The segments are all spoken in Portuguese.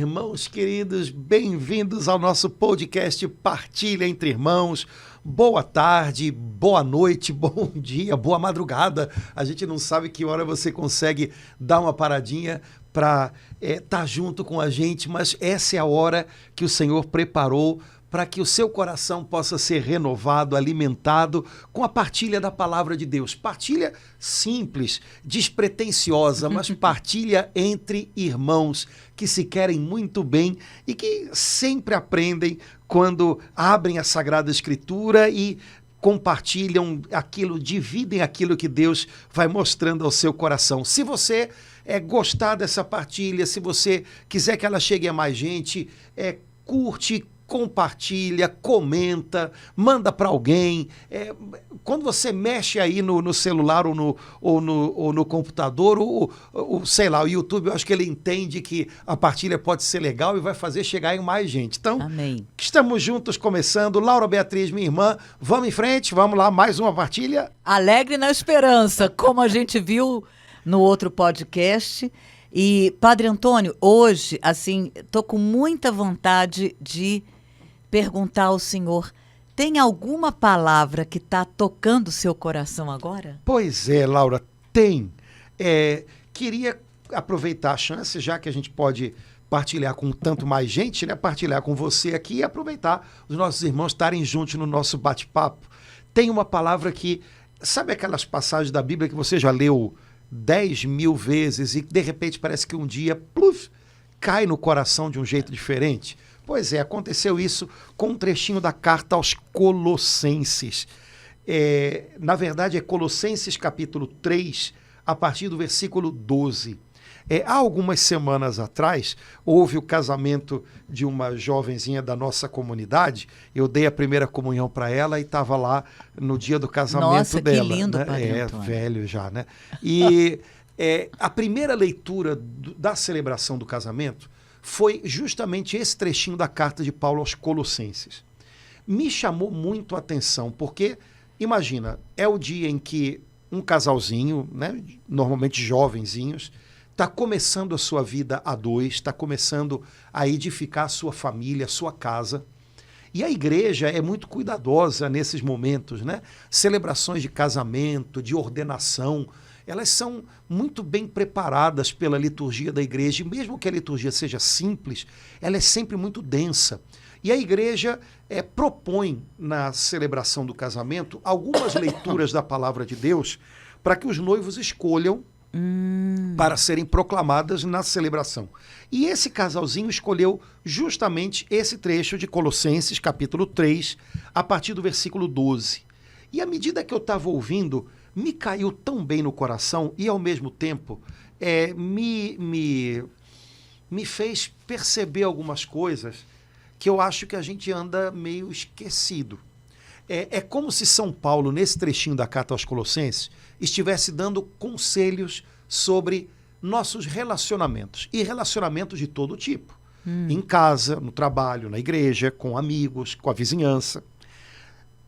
Irmãos queridos, bem-vindos ao nosso podcast Partilha Entre Irmãos. Boa tarde, boa noite, bom dia, boa madrugada. A gente não sabe que hora você consegue dar uma paradinha para estar junto com a gente, mas essa é a hora que o Senhor preparou para que o seu coração possa ser renovado, alimentado com a partilha da palavra de Deus. Partilha simples, despretensiosa, mas partilha entre irmãos que se querem muito bem e que sempre aprendem quando abrem a Sagrada Escritura e compartilham aquilo, dividem aquilo que Deus vai mostrando ao seu coração. Se você gostar dessa partilha, se você quiser que ela chegue a mais gente, curte, compartilha, comenta, manda para alguém. Quando você mexe aí no celular ou no computador, sei lá, o YouTube, eu acho que ele entende que a partilha pode ser legal e vai fazer chegar em mais gente. Então, Amém. Estamos juntos começando. Laura Beatriz, minha irmã, vamos em frente, vamos lá, mais uma partilha. Alegre na esperança, como a gente viu no outro podcast. E, Padre Antônio, hoje, assim, estou com muita vontade de perguntar ao senhor, tem alguma palavra que está tocando o seu coração agora? Pois é, Laura, tem. Queria aproveitar a chance, já que a gente pode partilhar com tanto mais gente, né? Partilhar com você aqui e aproveitar os nossos irmãos estarem juntos no nosso bate-papo. Tem uma palavra que, sabe aquelas passagens da Bíblia que você já leu 10.000 vezes e de repente parece que um dia, pluf, cai no coração de um jeito diferente? Pois é, aconteceu isso com um trechinho da carta aos Colossenses. Na verdade, é Colossenses capítulo 3, a partir do versículo 12. Há algumas semanas atrás, houve o casamento de uma jovenzinha da nossa comunidade. Eu dei a primeira comunhão para ela e estava lá no dia do casamento dela. Nossa, que lindo, né? Padre Antônio. Velho já, né? E a primeira leitura da celebração do casamento foi justamente esse trechinho da carta de Paulo aos Colossenses. Me chamou muito a atenção, porque, imagina, é o dia em que um casalzinho, né, normalmente jovenzinhos, está começando a sua vida a dois, está começando a edificar a sua família, a sua casa. E a igreja é muito cuidadosa nesses momentos, né? Celebrações de casamento, de ordenação, elas são muito bem preparadas pela liturgia da igreja, e mesmo que a liturgia seja simples, ela é sempre muito densa. E a igreja propõe, na celebração do casamento, algumas leituras da palavra de Deus para que os noivos escolham para serem proclamadas na celebração. E esse casalzinho escolheu justamente esse trecho de Colossenses, capítulo 3, a partir do versículo 12. E à medida que eu estava ouvindo, me caiu tão bem no coração e, ao mesmo tempo, me fez perceber algumas coisas que eu acho que a gente anda meio esquecido. É como se São Paulo, nesse trechinho da carta aos Colossenses, estivesse dando conselhos sobre nossos relacionamentos, e relacionamentos de todo tipo. Em casa, no trabalho, na igreja, com amigos, com a vizinhança.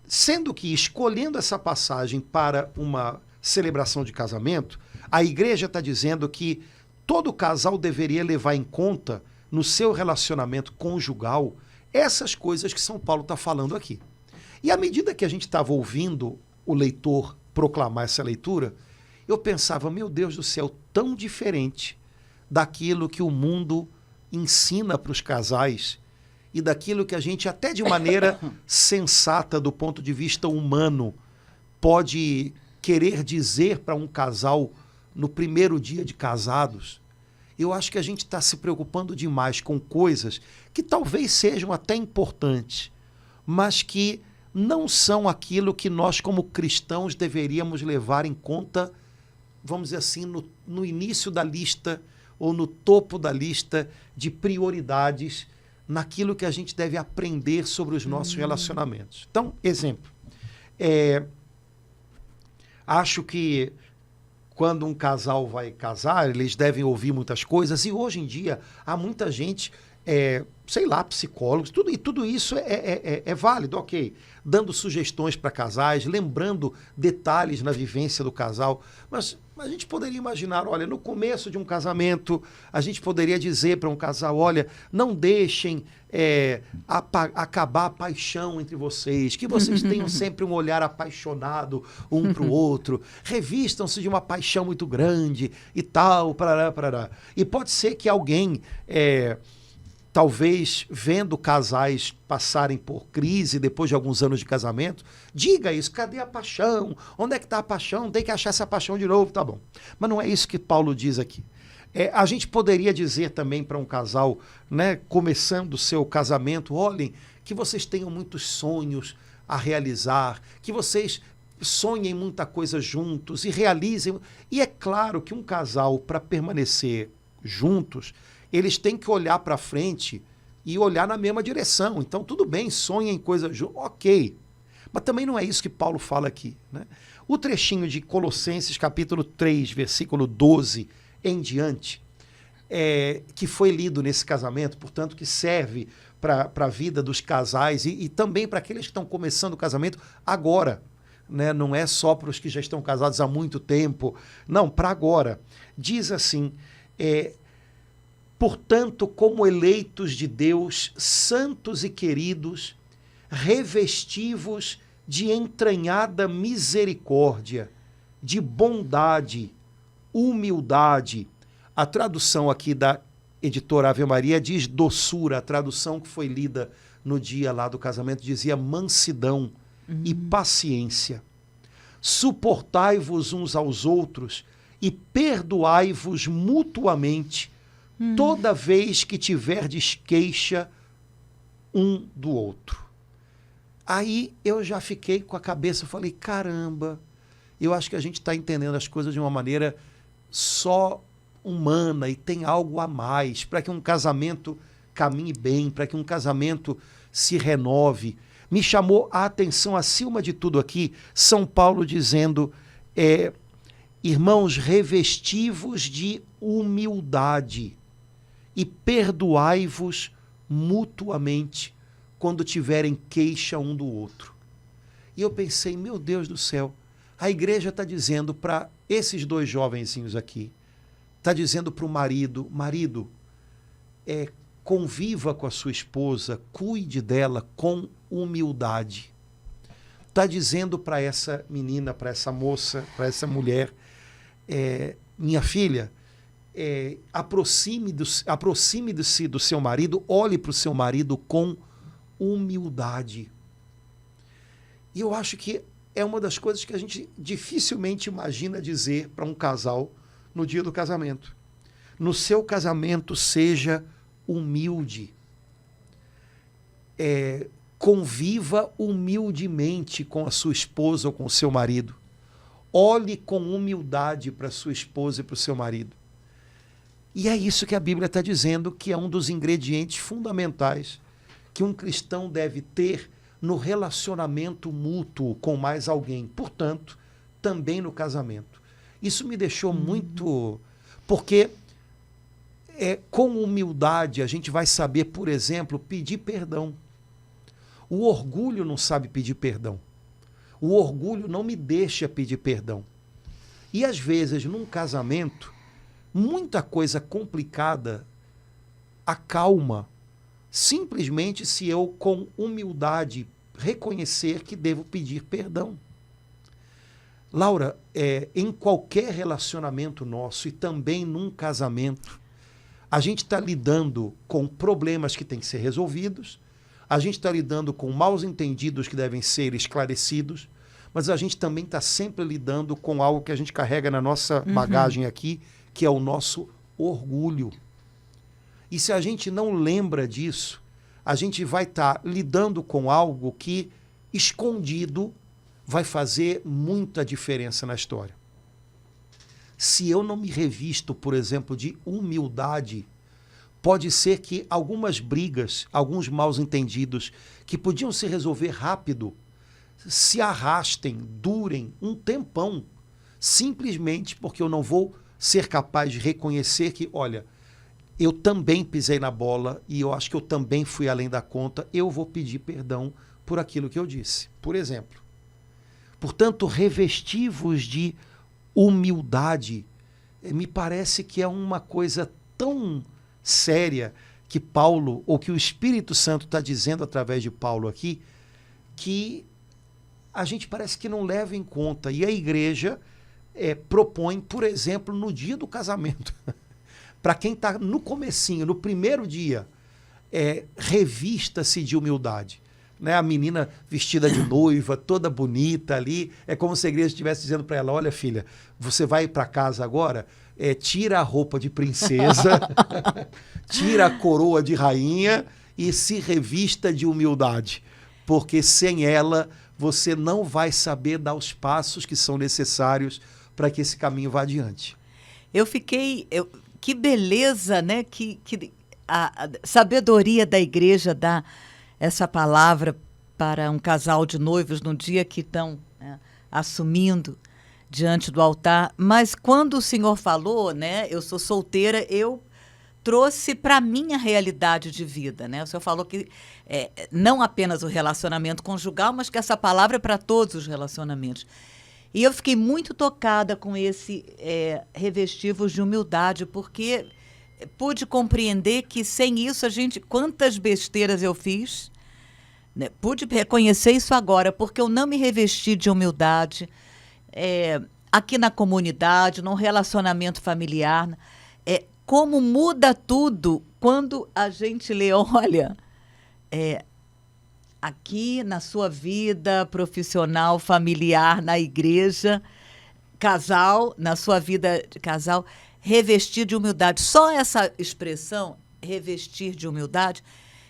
Sendo que, escolhendo essa passagem para uma celebração de casamento, a igreja está dizendo que todo casal deveria levar em conta, no seu relacionamento conjugal, essas coisas que São Paulo está falando aqui. E à medida que a gente estava ouvindo o leitor proclamar essa leitura, eu pensava, meu Deus do céu, tão diferente daquilo que o mundo ensina para os casais e daquilo que a gente, até de maneira sensata do ponto de vista humano, pode querer dizer para um casal no primeiro dia de casados. Eu acho que a gente está se preocupando demais com coisas que talvez sejam até importantes, mas que não são aquilo que nós, como cristãos, deveríamos levar em conta, vamos dizer assim, no início da lista ou no topo da lista de prioridades naquilo que a gente deve aprender sobre os nossos relacionamentos. Então, exemplo, acho que quando um casal vai casar, eles devem ouvir muitas coisas, e hoje em dia há muita gente sei lá, psicólogos, tudo isso é válido, ok. Dando sugestões para casais, lembrando detalhes na vivência do casal. Mas a gente poderia imaginar, olha, no começo de um casamento, a gente poderia dizer para um casal, olha, não deixem acabar a paixão entre vocês, que vocês tenham sempre um olhar apaixonado um para o outro, revistam-se de uma paixão muito grande e tal, parará, parará. E pode ser que alguém... talvez vendo casais passarem por crise depois de alguns anos de casamento, diga isso, cadê a paixão? Onde é que está a paixão? Tem que achar essa paixão de novo, tá bom. Mas não é isso que Paulo diz aqui. A gente poderia dizer também para um casal, né, começando o seu casamento, olhem, que vocês tenham muitos sonhos a realizar, que vocês sonhem muita coisa juntos e realizem. E é claro que um casal, para permanecer juntos, eles têm que olhar para frente e olhar na mesma direção. Então, tudo bem, sonhem coisas juntos, ok. Mas também não é isso que Paulo fala aqui, né? O trechinho de Colossenses, capítulo 3, versículo 12 em diante, que foi lido nesse casamento, portanto, que serve para a vida dos casais e também para aqueles que estão começando o casamento agora, né? Não é só para os que já estão casados há muito tempo, não, para agora. Diz assim... Portanto, como eleitos de Deus, santos e queridos, revestivos de entranhada misericórdia, de bondade, humildade. A tradução aqui da editora Ave Maria diz doçura, a tradução que foi lida no dia lá do casamento dizia mansidão e paciência. Suportai-vos uns aos outros e perdoai-vos mutuamente toda vez que tiverdes queixa um do outro. Aí eu já fiquei com a cabeça, falei, caramba, eu acho que a gente está entendendo as coisas de uma maneira só humana e tem algo a mais para que um casamento caminhe bem, para que um casamento se renove. Me chamou a atenção, acima de tudo aqui, São Paulo dizendo, irmãos, revestivos de humildade e perdoai-vos mutuamente quando tiverem queixa um do outro. E eu pensei, meu Deus do céu, a igreja está dizendo para esses dois jovenzinhos aqui, está dizendo para o marido, conviva com a sua esposa, cuide dela com humildade. Está dizendo para essa menina, para essa moça, para essa mulher, minha filha, aproxime-se do seu marido, olhe para o seu marido com humildade. E eu acho que é uma das coisas que a gente dificilmente imagina dizer para um casal no dia do casamento. No seu casamento, seja humilde. Conviva humildemente com a sua esposa ou com o seu marido. Olhe com humildade para a sua esposa e para o seu marido. E é isso que a Bíblia está dizendo que é um dos ingredientes fundamentais que um cristão deve ter no relacionamento mútuo com mais alguém. Portanto, também no casamento. Isso me deixou muito... Porque com humildade a gente vai saber, por exemplo, pedir perdão. O orgulho não sabe pedir perdão. O orgulho não me deixa pedir perdão. E às vezes, num casamento, muita coisa complicada acalma simplesmente se eu, com humildade, reconhecer que devo pedir perdão. Laura, em qualquer relacionamento nosso e também num casamento, a gente está lidando com problemas que têm que ser resolvidos, a gente está lidando com maus entendidos que devem ser esclarecidos, mas a gente também está sempre lidando com algo que a gente carrega na nossa bagagem aqui, que é o nosso orgulho. E se a gente não lembra disso, a gente vai estar lidando com algo que, escondido, vai fazer muita diferença na história. Se eu não me revisto, por exemplo, de humildade, pode ser que algumas brigas, alguns maus entendidos, que podiam se resolver rápido, se arrastem, durem um tempão, simplesmente porque eu não vou ser capaz de reconhecer que, olha, eu também pisei na bola e eu acho que eu também fui além da conta, eu vou pedir perdão por aquilo que eu disse. Por exemplo, portanto, revesti-vos de humildade. Me parece que é uma coisa tão séria que Paulo, ou que o Espírito Santo está dizendo através de Paulo aqui, que a gente parece que não leva em conta. E a igreja propõe, por exemplo, no dia do casamento, para quem está no comecinho, no primeiro dia, revista-se de humildade. Né? A menina vestida de noiva, toda bonita ali, é como se a igreja estivesse dizendo para ela, olha filha, você vai para casa agora, tira a roupa de princesa, tira a coroa de rainha e se revista de humildade, porque sem ela você não vai saber dar os passos que são necessários para que esse caminho vá adiante. Que beleza, né? Que a sabedoria da igreja dá essa palavra para um casal de noivos no dia que estão assumindo diante do altar. Mas quando o senhor falou, né? Eu sou solteira, eu trouxe para a minha realidade de vida, né? O senhor falou que não apenas o relacionamento conjugal, mas que essa palavra é para todos os relacionamentos. E eu fiquei muito tocada com esse revestivos de humildade, porque pude compreender que sem isso quantas besteiras eu fiz, né? Pude reconhecer isso agora, porque eu não me revesti de humildade aqui na comunidade, num relacionamento familiar. Como muda tudo quando a gente lê, olha, aqui na sua vida profissional, familiar, na igreja, casal, na sua vida de casal, revestir de humildade. Só essa expressão, revestir de humildade,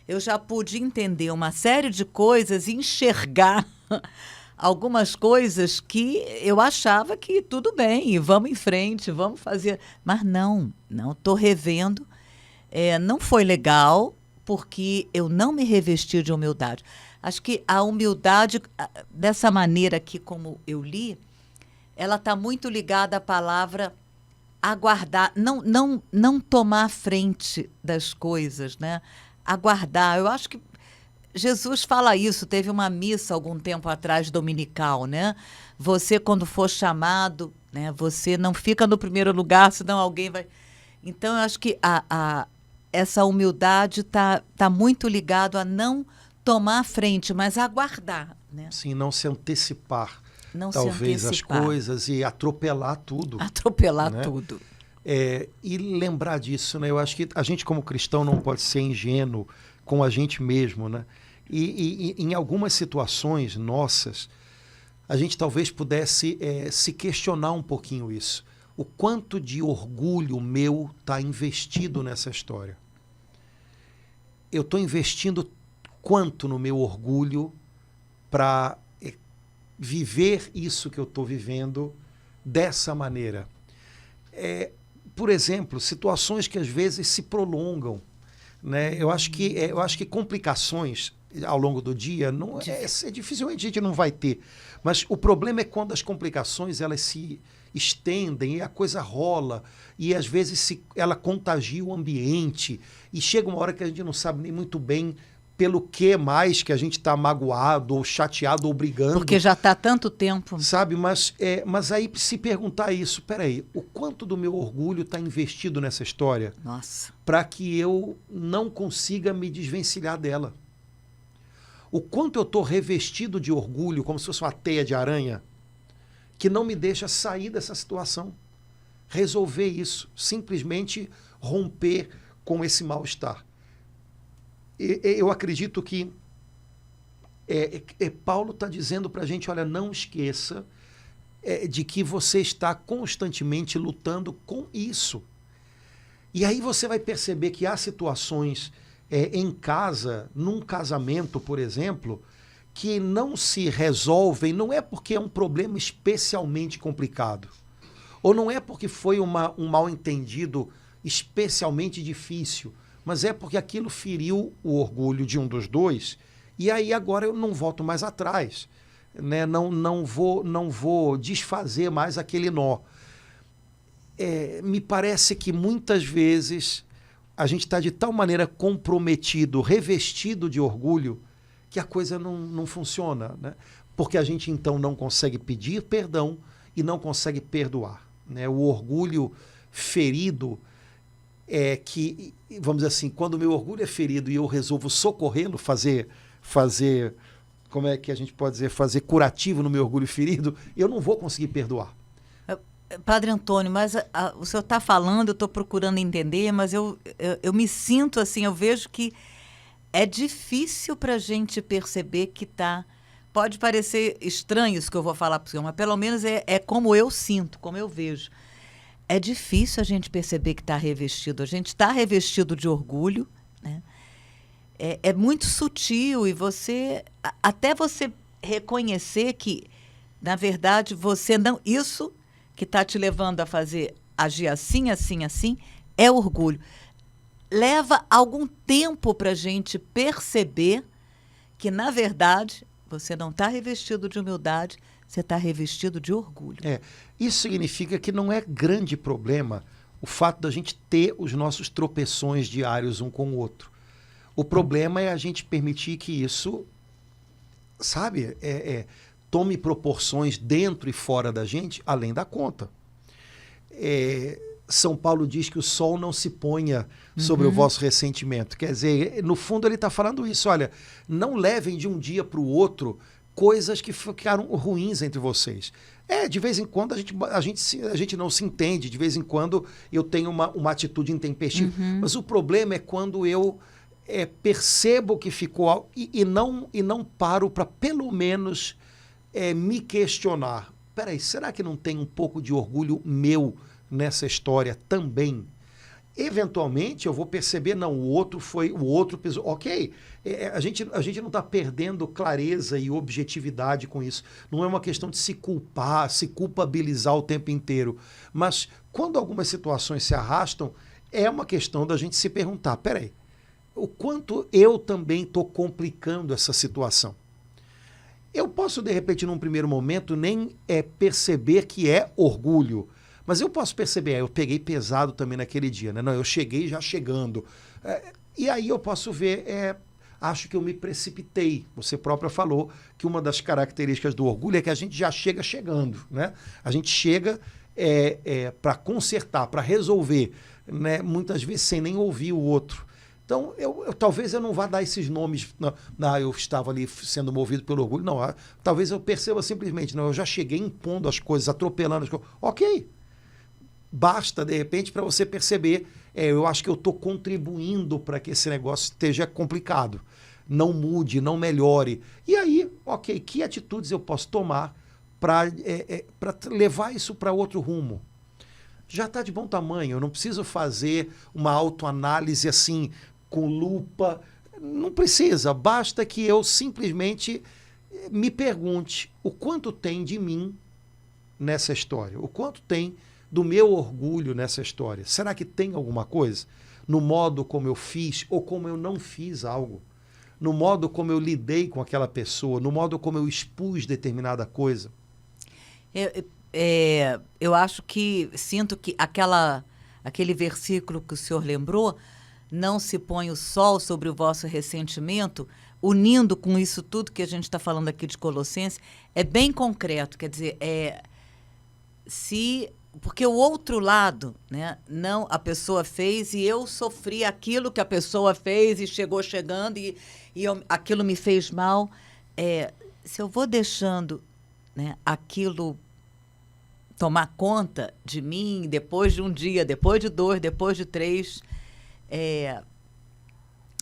eu já pude entender uma série de coisas e enxergar algumas coisas que eu achava que tudo bem, vamos em frente, vamos fazer. Mas não, estou revendo. Não foi legal, porque eu não me revesti de humildade. Acho que a humildade, dessa maneira aqui como eu li, ela está muito ligada à palavra aguardar, não tomar frente das coisas, né? Aguardar. Eu acho que Jesus fala isso, teve uma missa algum tempo atrás, dominical, né? Você, quando for chamado, né, você não fica no primeiro lugar, senão alguém vai... Então, eu acho que essa humildade tá muito ligado a não tomar a frente, mas aguardar, né? Sim, não se antecipar, não talvez, se antecipar. as coisas e atropelar tudo. Atropelar, né? Tudo. E lembrar disso, né? Eu acho que a gente, como cristão, não pode ser ingênuo com a gente mesmo, né? E em algumas situações nossas, a gente talvez pudesse se questionar um pouquinho isso. O quanto de orgulho meu está investido nessa história? Eu estou investindo quanto no meu orgulho para viver isso que eu estou vivendo dessa maneira? Por exemplo, situações que às vezes se prolongam, né? Eu acho que complicações ao longo do dia dificilmente a gente não vai ter, mas o problema é quando as complicações elas se estendem e a coisa rola e às vezes ela contagia o ambiente e chega uma hora que a gente não sabe nem muito bem pelo que mais que a gente está magoado ou chateado ou brigando. Porque já está há tanto tempo. Sabe, mas aí se perguntar isso, peraí, o quanto do meu orgulho está investido nessa história? Nossa. Para que eu não consiga me desvencilhar dela. O quanto eu estou revestido de orgulho, como se fosse uma teia de aranha, que não me deixa sair dessa situação. Resolver isso, simplesmente romper com esse mal-estar. Eu acredito que Paulo está dizendo para a gente, olha, não esqueça de que você está constantemente lutando com isso. E aí você vai perceber que há situações em casa, num casamento, por exemplo, que não se resolvem, não é porque é um problema especialmente complicado, ou não é porque foi um mal-entendido especialmente difícil, mas é porque aquilo feriu o orgulho de um dos dois, e aí agora eu não volto mais atrás, né? Não vou desfazer mais aquele nó. Me parece que muitas vezes a gente está de tal maneira comprometido, revestido de orgulho, que a coisa não funciona, né? Porque a gente então não consegue pedir perdão e não consegue perdoar, né? O orgulho ferido é que, vamos dizer assim, quando o meu orgulho é ferido e eu resolvo socorrê-lo, fazer, como é que a gente pode dizer, fazer curativo no meu orgulho ferido, eu não vou conseguir perdoar. Padre Antônio, mas o senhor está falando, eu estou procurando entender, mas eu me sinto assim, eu vejo que é difícil para a gente perceber que está... Pode parecer estranho isso que eu vou falar para o senhor, mas pelo menos é como eu sinto, como eu vejo. É difícil a gente perceber que está revestido. A gente está revestido de orgulho, né? É muito sutil e até você reconhecer que, na verdade, você não... Isso que está te levando a agir assim, assim, assim, é orgulho. Leva algum tempo para a gente perceber que, na verdade, você não está revestido de humildade, você está revestido de orgulho. Isso significa que não é grande problema o fato da gente ter os nossos tropeções diários um com o outro. O problema é a gente permitir que isso, sabe, tome proporções dentro e fora da gente, além da conta. São Paulo diz que o sol não se ponha sobre o vosso ressentimento. Quer dizer, no fundo ele está falando isso. Olha, não levem de um dia para o outro coisas que ficaram ruins entre vocês. De vez em quando a gente não se entende, de vez em quando eu tenho uma atitude intempestiva. Mas o problema é quando eu percebo que ficou e não paro para pelo menos me questionar. Peraí, será que não tem um pouco de orgulho meu nessa história também? Eventualmente eu vou perceber, não, o outro pesou. Ok, a gente não está perdendo clareza e objetividade com isso. Não é uma questão de se culpar, se culpabilizar o tempo inteiro. Mas quando algumas situações se arrastam, é uma questão da gente se perguntar, peraí, o quanto eu também estou complicando essa situação? Eu posso, de repente, num primeiro momento, nem perceber que é orgulho, mas eu posso perceber, eu peguei pesado também naquele dia, né? Não, eu cheguei já chegando. E aí eu posso ver, acho que eu me precipitei. Você própria falou que uma das características do orgulho é que a gente já chega chegando, né? A gente chega para consertar, para resolver, né? Muitas vezes sem nem ouvir o outro. Então, talvez eu não vá dar esses nomes, eu estava ali sendo movido pelo orgulho. Não, talvez eu perceba simplesmente, não, eu já cheguei impondo as coisas, atropelando as coisas. Ok, basta, de repente, para você perceber, eu acho que eu estou contribuindo para que esse negócio esteja complicado, não mude, não melhore. E aí, ok, que atitudes eu posso tomar para levar isso para outro rumo? Já está de bom tamanho, eu não preciso fazer uma autoanálise assim, com lupa, não precisa, basta que eu simplesmente me pergunte o quanto tem de mim nessa história, o quanto tem do meu orgulho nessa história. Será que tem alguma coisa no modo como eu fiz ou como eu não fiz algo? No modo como eu lidei com aquela pessoa, no modo como eu expus determinada coisa? Eu acho que, sinto que aquele versículo que o senhor lembrou, não se põe o sol sobre o vosso ressentimento, unindo com isso tudo que a gente está falando aqui de Colossenses, é bem concreto, quer dizer, porque o outro lado, né, não, a pessoa fez e eu sofri aquilo que a pessoa fez e chegou chegando e aquilo me fez mal. Se eu vou deixando, né, aquilo tomar conta de mim depois de um dia, depois de 2, depois de 3,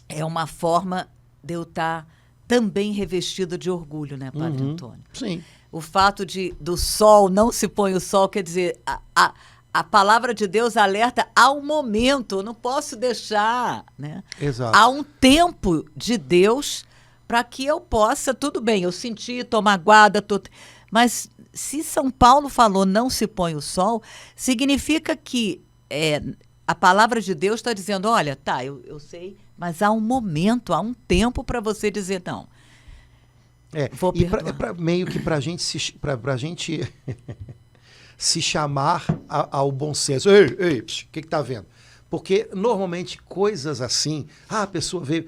é uma forma de eu estar também revestido de orgulho, né, Padre Antônio? Sim. O fato do sol, não se põe o sol, quer dizer, a palavra de Deus alerta ao momento, eu não posso deixar, né? Exato. Há um tempo de Deus para que eu possa, tudo bem, eu senti, tomar guarda, mas se São Paulo falou não se põe o sol, significa que a palavra de Deus está dizendo, olha, tá, eu sei, mas há um momento, há um tempo para você dizer não. Vou perdoar. Meio que para a gente se chamar ao bom senso. Ei, o que está vendo? Porque, normalmente, coisas assim... a pessoa veio...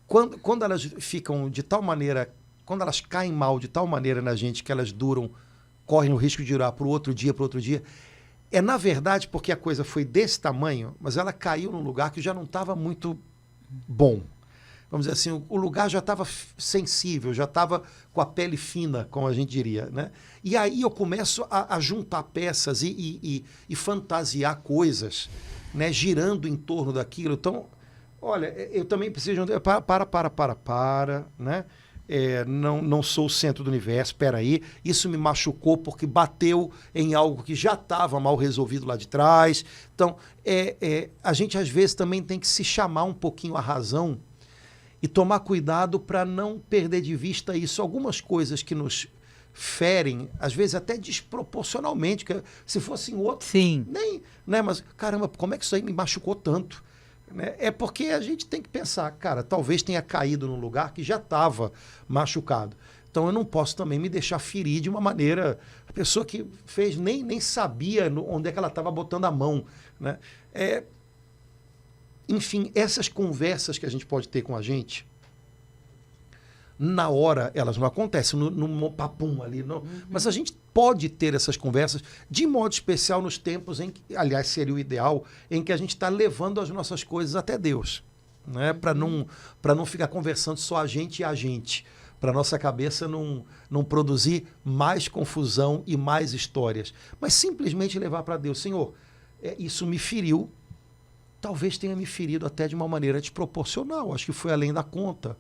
Quando elas ficam de tal maneira... Quando elas caem mal de tal maneira na gente que elas duram, correm o risco de durar para o outro dia... na verdade, porque a coisa foi desse tamanho, mas ela caiu num lugar que já não estava muito bom. Vamos dizer assim, o lugar já estava sensível, já estava com a pele fina, como a gente diria, né? E aí eu começo a juntar peças e fantasiar coisas, né? Girando em torno daquilo. Então, olha, eu também preciso de né? Não sou o centro do universo, espera aí, isso me machucou porque bateu em algo que já estava mal resolvido lá de trás. Então, a gente às vezes também tem que se chamar um pouquinho a razão e tomar cuidado para não perder de vista isso. Algumas coisas que nos ferem, às vezes até desproporcionalmente, que se fossem outros, Sim. nem, né? Mas, caramba, como é que isso aí me machucou tanto? Né? É porque a gente tem que pensar, cara, talvez tenha caído num lugar que já estava machucado. Então eu não posso também me deixar ferir de uma maneira... A pessoa que fez nem sabia onde é que ela estava botando a mão. Né? Enfim, essas conversas que a gente pode ter com a gente, na hora elas não acontecem, no papum ali. Não. Mas a gente pode ter essas conversas, de modo especial nos tempos em que, aliás, seria o ideal, em que a gente está levando as nossas coisas até Deus. Né? Para não ficar conversando só a gente e a gente. Para a nossa cabeça não produzir mais confusão e mais histórias. Mas simplesmente levar para Deus. Senhor, isso me feriu. Talvez tenha me ferido até de uma maneira desproporcional. Acho que foi além da conta.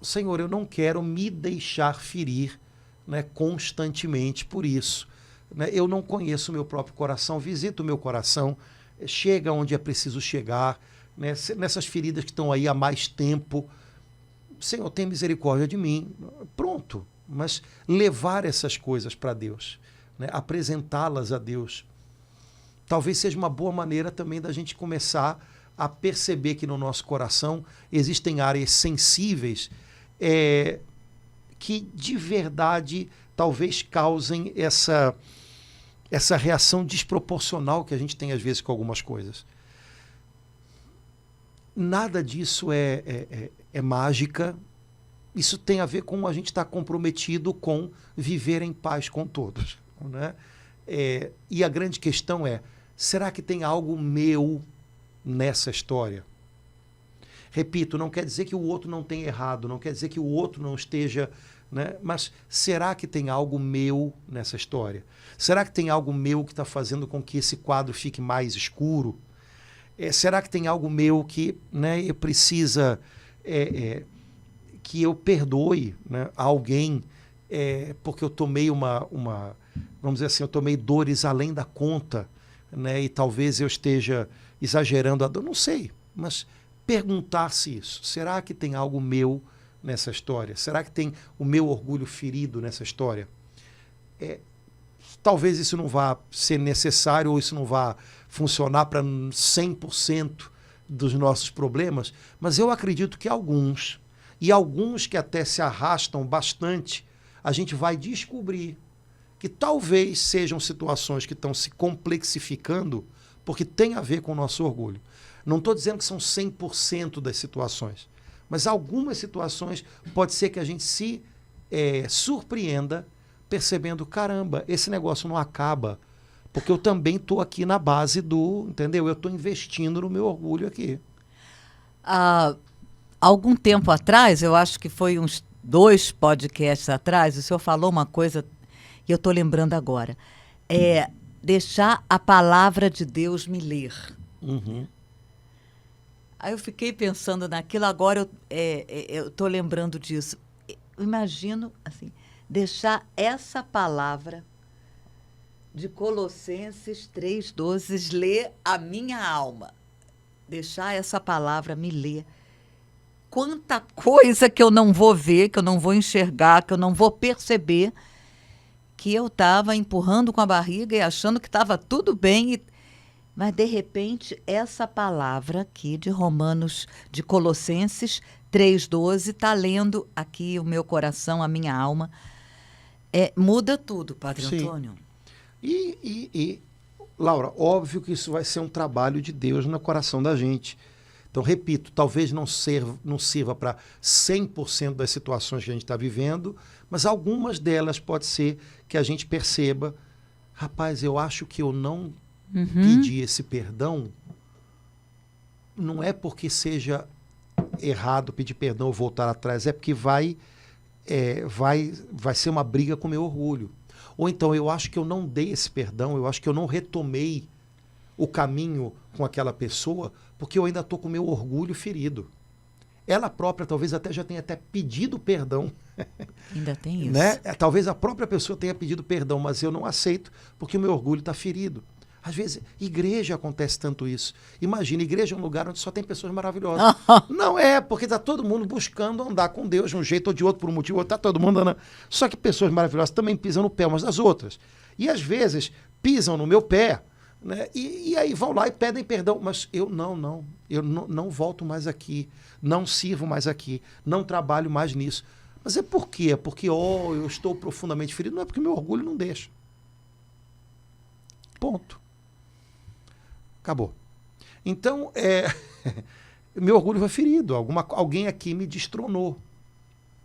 Senhor, eu não quero me deixar ferir, né, constantemente por isso. Né? Eu não conheço o meu próprio coração, visito o meu coração, chega onde é preciso chegar, né? Nessas feridas que estão aí há mais tempo. Senhor, tem misericórdia de mim. Pronto. Mas levar essas coisas para Deus, né? Apresentá-las a Deus, talvez seja uma boa maneira também da gente começar a perceber que no nosso coração existem áreas sensíveis que de verdade talvez causem essa reação desproporcional que a gente tem às vezes com algumas coisas. Nada disso é mágica. Isso tem a ver com a gente estar comprometido com viver em paz com todos. Né? E a grande questão será que tem algo meu nessa história? Repito, não quer dizer que o outro não tenha errado, não quer dizer que o outro não esteja... Né? Mas será que tem algo meu nessa história? Será que tem algo meu que está fazendo com que esse quadro fique mais escuro? Será que tem algo meu que, né, precisa que eu perdoe, né, alguém porque eu tomei vamos dizer assim, eu tomei dores além da conta, né, e talvez eu esteja exagerando a dor, não sei, mas perguntar-se isso. Será que tem algo meu nessa história? Será que tem o meu orgulho ferido nessa história? Talvez isso não vá ser necessário ou isso não vá funcionar para 100% dos nossos problemas, mas eu acredito que alguns, e alguns que até se arrastam bastante, a gente vai descobrir que talvez sejam situações que estão se complexificando porque tem a ver com o nosso orgulho. Não estou dizendo que são 100% das situações, mas algumas situações pode ser que a gente se surpreenda percebendo, caramba, esse negócio não acaba, porque eu também estou aqui na base entendeu? Eu estou investindo no meu orgulho aqui. Algum tempo atrás, eu acho que foi uns 2 podcasts atrás, o senhor falou uma coisa que eu estou lembrando agora. Deixar a palavra de Deus me ler. Uhum. Aí eu fiquei pensando naquilo, agora eu estou lembrando disso. Imagino, assim, deixar essa palavra de Colossenses 3,12 ler a minha alma. Deixar essa palavra me ler. Quanta coisa que eu não vou ver, que eu não vou enxergar, que eu não vou perceber, que eu estava empurrando com a barriga e achando que estava tudo bem. Mas, de repente, essa palavra aqui de Colossenses 3,12, está lendo aqui o meu coração, a minha alma. Muda tudo, Padre Sim. Antônio. E Laura, óbvio que isso vai ser um trabalho de Deus no coração da gente. Então, repito, talvez não sirva para 100% das situações que a gente está vivendo, mas algumas delas pode ser que a gente perceba, rapaz, eu acho que eu não pedi esse perdão, não é porque seja errado pedir perdão ou voltar atrás, é porque vai ser uma briga com o meu orgulho. Ou então, eu acho que eu não dei esse perdão, eu acho que eu não retomei o caminho com aquela pessoa, porque eu ainda estou com o meu orgulho ferido. Ela própria talvez até já tenha até pedido perdão. Ainda tem isso. Né? Talvez a própria pessoa tenha pedido perdão, mas eu não aceito porque o meu orgulho está ferido. Às vezes, igreja acontece tanto isso. Imagina, igreja é um lugar onde só tem pessoas maravilhosas. Não é, porque está todo mundo buscando andar com Deus de um jeito ou de outro, por um motivo, está todo mundo andando. Só que pessoas maravilhosas também pisam no pé umas das outras. E às vezes pisam no meu pé, né? E aí vão lá e pedem perdão. Mas eu não volto mais aqui, não sirvo mais aqui, não trabalho mais nisso. Mas é por quê? É porque eu estou profundamente ferido? Não é porque meu orgulho não deixa. Ponto. Acabou. Então, meu orgulho foi ferido. Alguém aqui me destronou.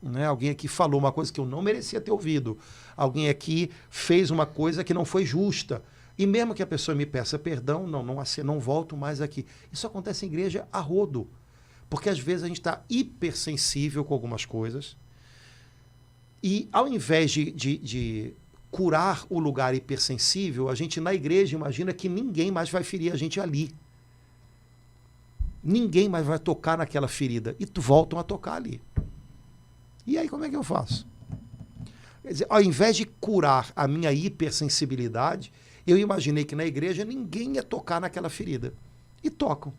Né? Alguém aqui falou uma coisa que eu não merecia ter ouvido. Alguém aqui fez uma coisa que não foi justa. E mesmo que a pessoa me peça perdão, não volto mais aqui. Isso acontece em igreja a rodo. Porque às vezes a gente está hipersensível com algumas coisas. E ao invés de curar o lugar hipersensível, a gente na igreja imagina que ninguém mais vai ferir a gente ali. Ninguém mais vai tocar naquela ferida. E voltam a tocar ali. E aí como é que eu faço? Quer dizer, ao invés de curar a minha hipersensibilidade, eu imaginei que na igreja ninguém ia tocar naquela ferida. E tocam.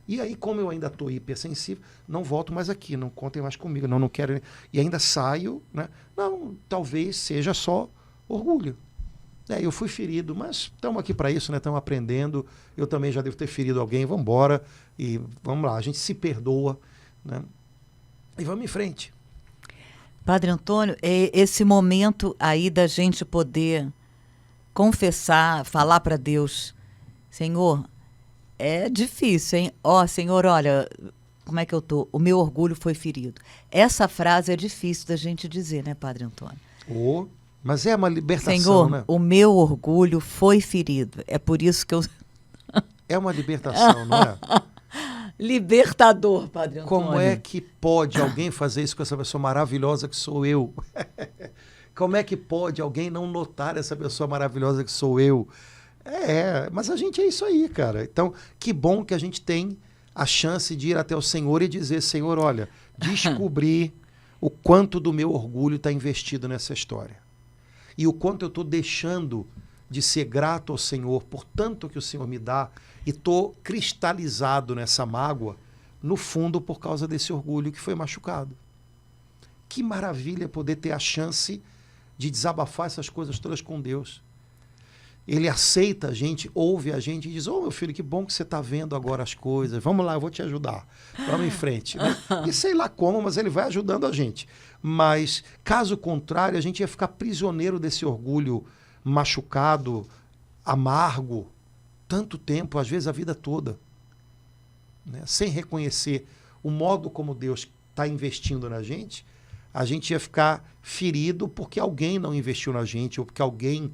E aí, como eu ainda estou hipersensível, não volto mais aqui, não contem mais comigo, não quero. E ainda saio, né? Não, talvez seja só orgulho. Eu fui ferido, mas estamos aqui para isso, né? Estamos aprendendo. Eu também já devo ter ferido alguém, vamos embora. E vamos lá, a gente se perdoa, né? E vamos em frente. Padre Antônio, esse momento aí da gente poder confessar, falar para Deus, Senhor, é difícil, hein? Senhor, olha, como é que eu tô? O meu orgulho foi ferido. Essa frase é difícil da gente dizer, né, Padre Antônio? Mas é uma libertação, Senhor, né? o meu orgulho foi ferido. É por isso que eu... É uma libertação, não é? Libertador, Padre Antônio. Como é que pode alguém fazer isso com essa pessoa maravilhosa que sou eu? Como é que pode alguém não notar essa pessoa maravilhosa que sou eu? Mas a gente é isso aí, cara. Então, que bom que a gente tem a chance de ir até o Senhor e dizer, Senhor, olha, descobri o quanto do meu orgulho está investido nessa história. E o quanto eu estou deixando de ser grato ao Senhor por tanto que o Senhor me dá e estou cristalizado nessa mágoa, no fundo, por causa desse orgulho que foi machucado. Que maravilha poder ter a chance de desabafar essas coisas todas com Deus. Ele aceita a gente, ouve a gente e diz, meu filho, que bom que você está vendo agora as coisas, vamos lá, eu vou te ajudar, vamos em frente. Né? E sei lá como, mas ele vai ajudando a gente. Mas, caso contrário, a gente ia ficar prisioneiro desse orgulho machucado, amargo, tanto tempo, às vezes a vida toda, né? Sem reconhecer o modo como Deus está investindo na gente, a gente ia ficar ferido porque alguém não investiu na gente, ou porque alguém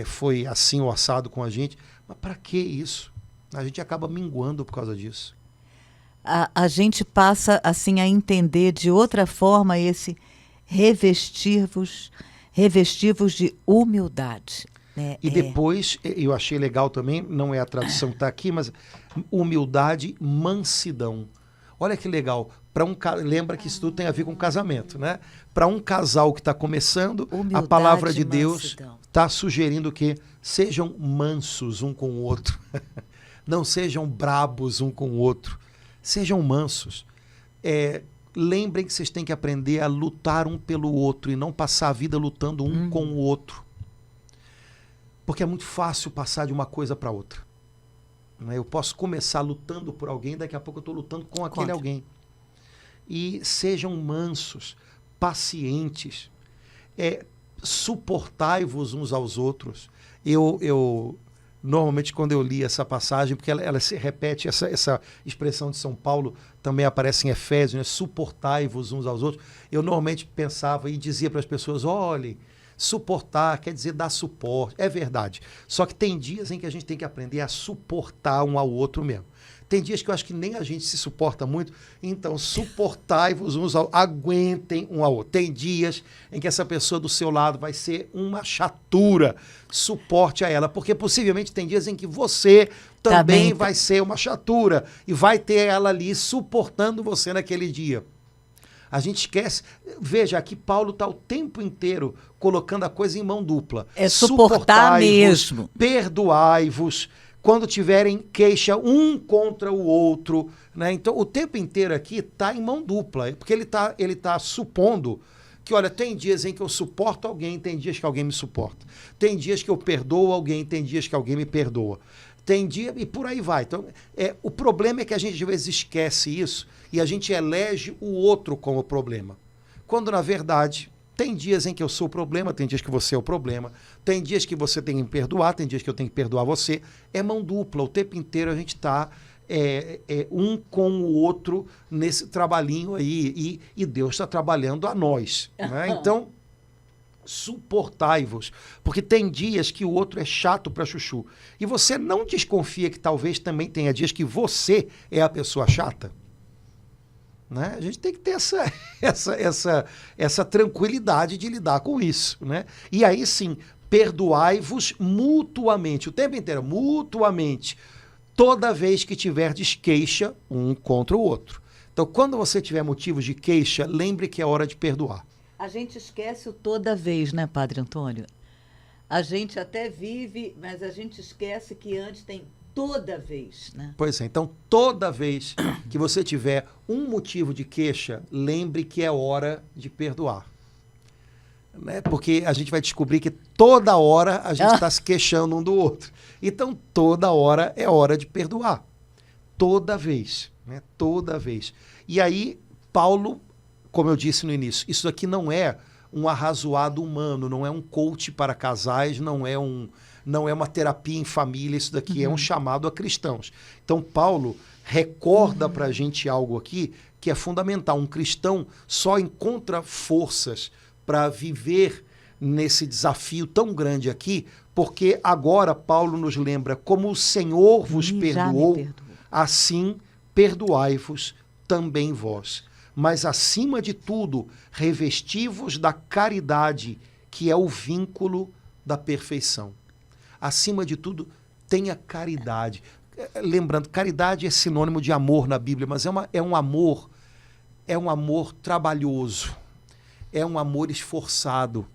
foi assim ou assado com a gente. Mas para que isso? A gente acaba minguando por causa disso. A gente passa assim a entender de outra forma esse revestir-vos de humildade. Né? E depois, eu achei legal também, não é a tradução que está aqui, mas humildade, mansidão. Olha que legal. Lembra que isso tudo tem a ver com casamento, né? Para um casal que está começando, humildade, a palavra de Deus está sugerindo que sejam mansos um com o outro. Não sejam brabos um com o outro. Sejam mansos. Lembrem que vocês têm que aprender a lutar um pelo outro e não passar a vida lutando um com o outro. Porque é muito fácil passar de uma coisa para outra. Eu posso começar lutando por alguém, daqui a pouco eu estou lutando com aquele alguém. E sejam mansos, pacientes, suportai-vos uns aos outros. normalmente quando eu li essa passagem, porque ela se repete, essa expressão de São Paulo também aparece em Efésios, né? Suportai-vos uns aos outros. Eu normalmente pensava e dizia para as pessoas, olhem, suportar quer dizer dar suporte. É verdade. Só que tem dias em que a gente tem que aprender a suportar um ao outro mesmo. Tem dias que eu acho que nem a gente se suporta muito, então suportai-vos uns ao outro, aguentem um ao outro. Tem dias em que essa pessoa do seu lado vai ser uma chatura, suporte a ela, porque possivelmente tem dias em que você também vai ser uma chatura e vai ter ela ali suportando você naquele dia. A gente esquece, veja, aqui Paulo está o tempo inteiro colocando a coisa em mão dupla. É suportar mesmo. Perdoai-vos, quando tiverem queixa um contra o outro, né? Então, o tempo inteiro aqui está em mão dupla, porque ele tá supondo que, olha, tem dias em que eu suporto alguém, tem dias que alguém me suporta. Tem dias que eu perdoo alguém, tem dias que alguém me perdoa. Tem dia e por aí vai. Então, o problema é que a gente, às vezes, esquece isso e a gente elege o outro como problema. Quando, na verdade, tem dias em que eu sou o problema, tem dias que você é o problema, tem dias que você tem que me perdoar, tem dias que eu tenho que perdoar você. É mão dupla. O tempo inteiro a gente está um com o outro nesse trabalhinho aí e Deus está trabalhando a nós. Né? Então, suportai-vos, porque tem dias que o outro é chato para chuchu. E você não desconfia que talvez também tenha dias que você é a pessoa chata? Né? A gente tem que ter essa tranquilidade de lidar com isso. Né? E aí sim, perdoai-vos mutuamente, o tempo inteiro, mutuamente, toda vez que tiverdes queixa um contra o outro. Então, quando você tiver motivos de queixa, lembre que é hora de perdoar. A gente esquece o toda vez, né, Padre Antônio? A gente até vive, mas a gente esquece que antes tem toda vez, né? Pois é, então toda vez que você tiver um motivo de queixa, lembre que é hora de perdoar. Né? Porque a gente vai descobrir que toda hora a gente está se queixando um do outro. Então toda hora é hora de perdoar. Toda vez. Né? Toda vez. E aí, Paulo, como eu disse no início, isso aqui não é um arrazoado humano, não é um coach para casais, não é uma terapia em família, isso daqui é um chamado a cristãos. Então, Paulo recorda para a gente algo aqui que é fundamental. Um cristão só encontra forças para viver nesse desafio tão grande aqui, porque agora Paulo nos lembra, como o Senhor vos perdoou, assim perdoai-vos também vós. Mas, acima de tudo, revesti-vos da caridade, que é o vínculo da perfeição. Acima de tudo, tenha caridade. Lembrando, caridade é sinônimo de amor na Bíblia, mas é um amor trabalhoso, é um amor esforçado.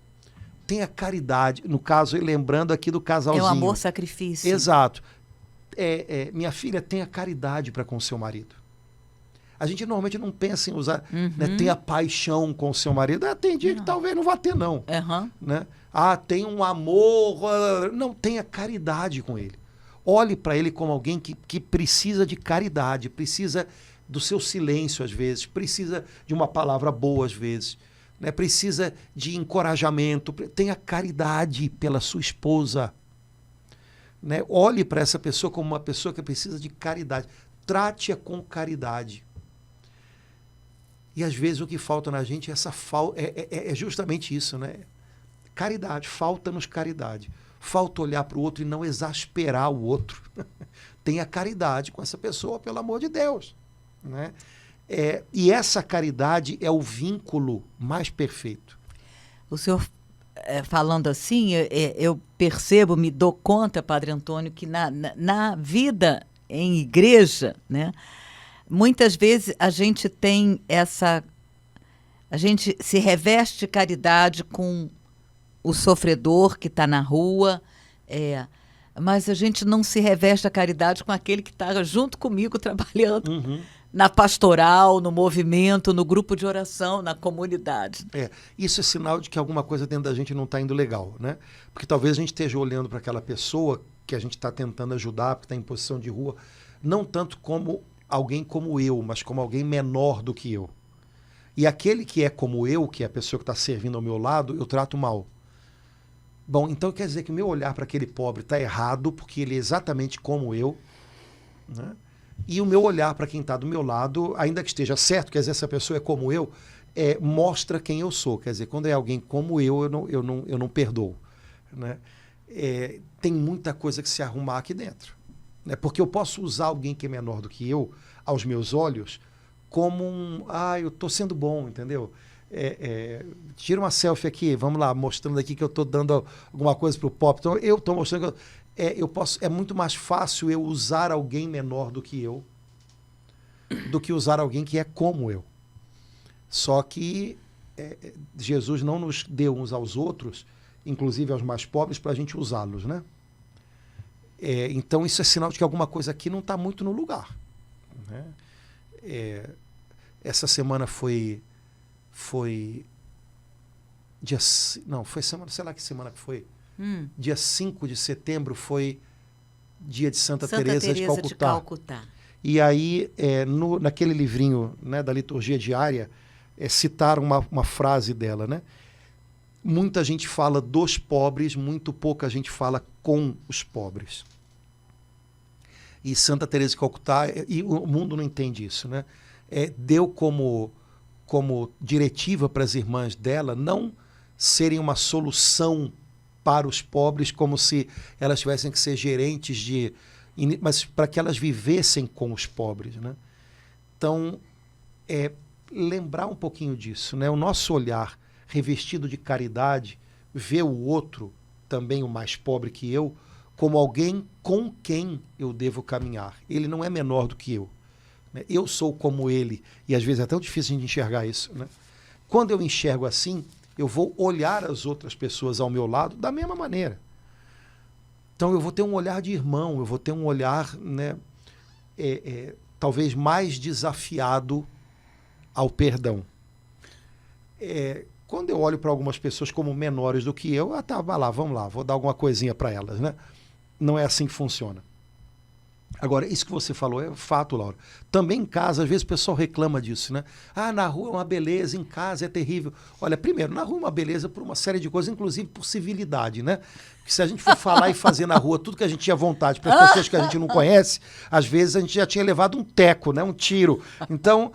Tenha caridade. No caso, lembrando aqui do casalzinho. É um amor-sacrifício. Exato. Minha filha, tenha caridade para com seu marido. A gente normalmente não pensa em usar, né, tenha paixão com o seu marido. Tem dia que talvez não vá ter, não. Né? Tem um amor. Não, tenha caridade com ele. Olhe para ele como alguém que precisa de caridade, precisa do seu silêncio às vezes, precisa de uma palavra boa às vezes, né? Precisa de encorajamento. Tenha caridade pela sua esposa. Né? Olhe para essa pessoa como uma pessoa que precisa de caridade. Trate-a com caridade. E às vezes o que falta na gente é justamente isso, né? Caridade, falta-nos caridade. Falta olhar para o outro e não exasperar o outro. Tenha caridade com essa pessoa, pelo amor de Deus. Né? E essa caridade é o vínculo mais perfeito. O senhor, falando assim, eu percebo, me dou conta, Padre Antônio, que na vida em igreja, né? Muitas vezes a gente tem a gente se reveste de caridade com o sofredor que está na rua, mas a gente não se reveste a caridade com aquele que está junto comigo trabalhando na pastoral, no movimento, no grupo de oração, na comunidade. Isso é sinal de que alguma coisa dentro da gente não está indo legal, né? Porque talvez a gente esteja olhando para aquela pessoa que a gente está tentando ajudar, porque está em posição de rua, não tanto como alguém como eu, mas como alguém menor do que eu. E aquele que é como eu, que é a pessoa que está servindo ao meu lado, eu trato mal. Bom, então quer dizer que o meu olhar para aquele pobre está errado, porque ele é exatamente como eu, né? E o meu olhar para quem está do meu lado, ainda que esteja certo, quer dizer, essa pessoa é como eu, mostra quem eu sou. Quer dizer, quando é alguém como eu não perdoo, né? Tem muita coisa que se arrumar aqui dentro, né? Porque eu posso usar alguém que é menor do que eu, aos meus olhos, como eu estou sendo bom, entendeu? Tira uma selfie aqui, vamos lá, mostrando aqui que eu estou dando alguma coisa para o pop. Então, eu estou mostrando que é muito mais fácil eu usar alguém menor do que eu do que usar alguém que é como eu. Só que Jesus não nos deu uns aos outros, inclusive aos mais pobres, para a gente usá-los, né? Então isso é sinal de que alguma coisa aqui não está muito no lugar, né? Essa semana foi dia... Não, foi semana... Sei lá que semana que foi. Dia 5 de setembro foi dia de Santa Teresa de Calcutá. E aí, naquele livrinho, né, da liturgia diária, citaram uma frase dela, né? Muita gente fala dos pobres, muito pouca gente fala com os pobres. E Santa Teresa de Calcutá, e o mundo não entende isso, né? Deu como diretiva para as irmãs dela não serem uma solução para os pobres, como se elas tivessem que ser gerentes mas para que elas vivessem com os pobres, né? Então, lembrar um pouquinho disso, né? O nosso olhar revestido de caridade, ver o outro, também o mais pobre que eu, como alguém com quem eu devo caminhar. Ele não é menor do que eu, né? Eu sou como ele, e às vezes é tão difícil de enxergar isso, né? Quando eu enxergo assim, eu vou olhar as outras pessoas ao meu lado da mesma maneira. Então eu vou ter um olhar de irmão, eu vou ter um olhar, né, talvez mais desafiado ao perdão. Quando eu olho para algumas pessoas como menores do que eu, vamos lá, vou dar alguma coisinha para elas, né? Não é assim que funciona. Agora, isso que você falou é fato, Laura. Também em casa, às vezes o pessoal reclama disso, né? Na rua é uma beleza, em casa é terrível. Olha, primeiro, na rua é uma beleza por uma série de coisas, inclusive por civilidade, né? Porque se a gente for falar e fazer na rua tudo que a gente tinha vontade para as pessoas que a gente não conhece, às vezes a gente já tinha levado um teco, né? Um tiro. Então,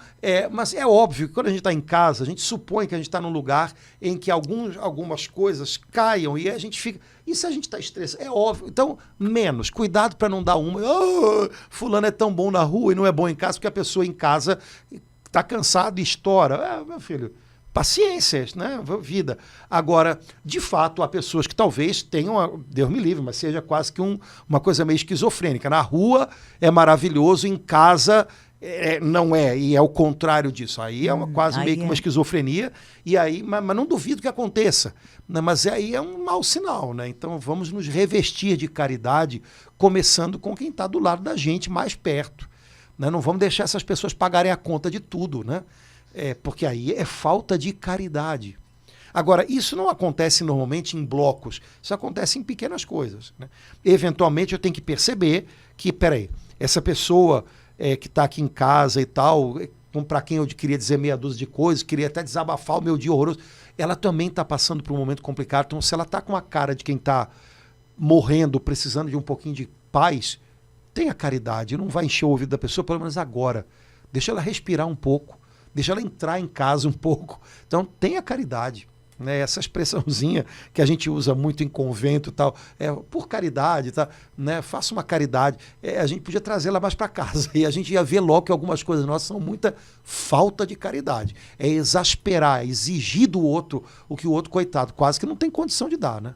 mas é óbvio que quando a gente está em casa, a gente supõe que a gente está num lugar em que algumas coisas caiam e a gente fica... E se a gente está estressado? É óbvio. Então, menos. Cuidado para não dar uma... fulano é tão bom na rua e não é bom em casa, porque a pessoa em casa está cansada e estoura. Meu filho, paciência, né? Vida. Agora, de fato, há pessoas que talvez tenham, Deus me livre, mas seja quase que uma coisa meio esquizofrênica. Na rua é maravilhoso, em casa... não é, e é o contrário disso. Aí é quase meio que uma esquizofrenia, e aí, mas não duvido que aconteça, né? Mas aí é um mau sinal, né? Então vamos nos revestir de caridade, começando com quem está do lado da gente, mais perto, né? Não vamos deixar essas pessoas pagarem a conta de tudo, né? Porque aí é falta de caridade. Agora, isso não acontece normalmente em blocos, isso acontece em pequenas coisas, né? Eventualmente eu tenho que perceber que, peraí, essa pessoa... que está aqui em casa e tal, para quem eu queria dizer meia dúzia de coisas, queria até desabafar o meu dia horroroso, ela também está passando por um momento complicado. Então, se ela está com a cara de quem está morrendo, precisando de um pouquinho de paz, tenha caridade, não vai encher o ouvido da pessoa, pelo menos agora. Deixa ela respirar um pouco, deixa ela entrar em casa um pouco. Então, tenha caridade. Né, essa expressãozinha que a gente usa muito em convento e tal, por caridade, tá, né, faça uma caridade, a gente podia trazê-la mais para casa e a gente ia ver logo que algumas coisas nossas são muita falta de caridade, exasperar, exigir do outro o que o outro, coitado, quase que não tem condição de dar, né?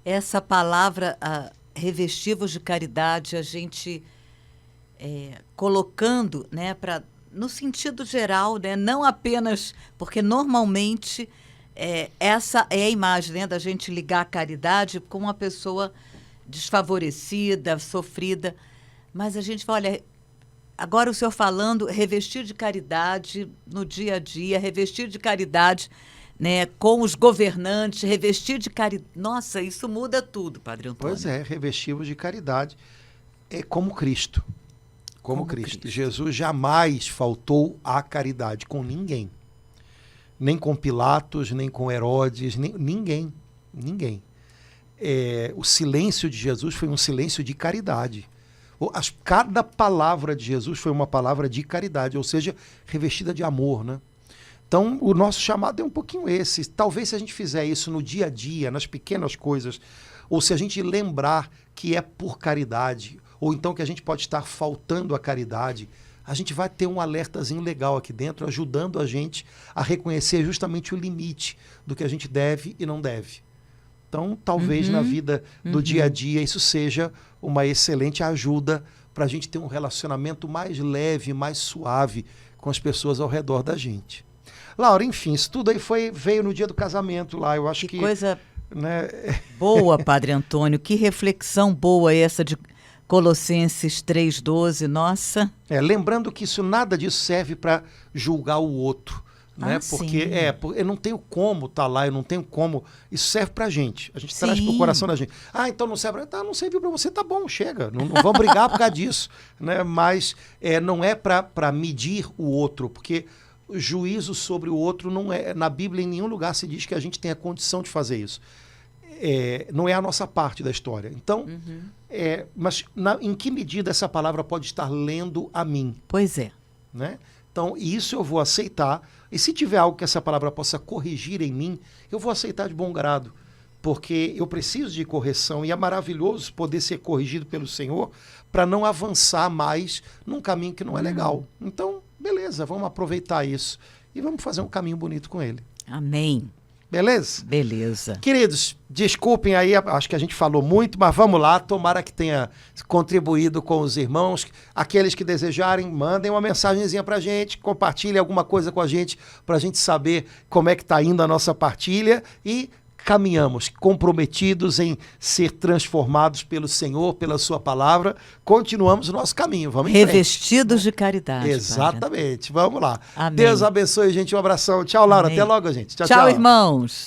Essa palavra, revestivos de caridade, a gente colocando, né, no sentido geral, né, não apenas, porque normalmente essa é a imagem, né, da gente ligar a caridade com uma pessoa desfavorecida, sofrida. Mas a gente fala, olha, agora o senhor falando, revestir de caridade no dia a dia, revestir de caridade, né, com os governantes, revestir de caridade. Nossa, isso muda tudo, Padre Antônio. Pois revestivos de caridade como Cristo. Como Cristo. Jesus jamais faltou à caridade com ninguém. Nem com Pilatos, nem com Herodes, ninguém. o silêncio de Jesus foi um silêncio de caridade. Cada palavra de Jesus foi uma palavra de caridade, ou seja, revestida de amor, né? Então, o nosso chamado é um pouquinho esse. Talvez se a gente fizer isso no dia a dia, nas pequenas coisas, ou se a gente lembrar que é por caridade, ou então que a gente pode estar faltando a caridade, a gente vai ter um alertazinho legal aqui dentro, ajudando a gente a reconhecer justamente o limite do que a gente deve e não deve. Então, talvez na vida do dia a dia isso seja uma excelente ajuda para a gente ter um relacionamento mais leve, mais suave com as pessoas ao redor da gente. Laura, enfim, isso tudo aí veio no dia do casamento lá. Eu acho que coisa, né? Boa, Padre Antônio. Que reflexão boa essa de Colossenses 3,12. Nossa. Lembrando que nada disso serve para julgar o outro. Né? Porque eu não tenho como estar lá, eu não tenho como. Isso serve pra gente. A gente traz pro coração da gente. Então não serve. Não serviu pra você, tá bom, chega. Não vamos brigar por causa disso. Né? Mas não é pra medir o outro, porque o juízo sobre o outro não é. Na Bíblia, em nenhum lugar se diz que a gente tem a condição de fazer isso. Não é a nossa parte da história. Então, mas em que medida essa palavra pode estar lendo a mim? Pois é. Né? Então, isso eu vou aceitar. E se tiver algo que essa palavra possa corrigir em mim, eu vou aceitar de bom grado. Porque eu preciso de correção e é maravilhoso poder ser corrigido pelo Senhor para não avançar mais num caminho que não é legal. Então, beleza, vamos aproveitar isso e vamos fazer um caminho bonito com ele. Amém. Beleza? Beleza. Queridos, desculpem aí, acho que a gente falou muito, mas vamos lá, tomara que tenha contribuído com os irmãos. Aqueles que desejarem, mandem uma mensagenzinha pra gente, compartilhem alguma coisa com a gente, pra gente saber como é que tá indo a nossa partilha e caminhamos, comprometidos em ser transformados pelo Senhor, pela sua palavra, continuamos o nosso caminho, vamos em frente. Revestidos de caridade. Exatamente, vamos lá. Amém. Deus abençoe, gente, um abração. Tchau, Laura, Amém. até logo, gente. Tchau, irmãos.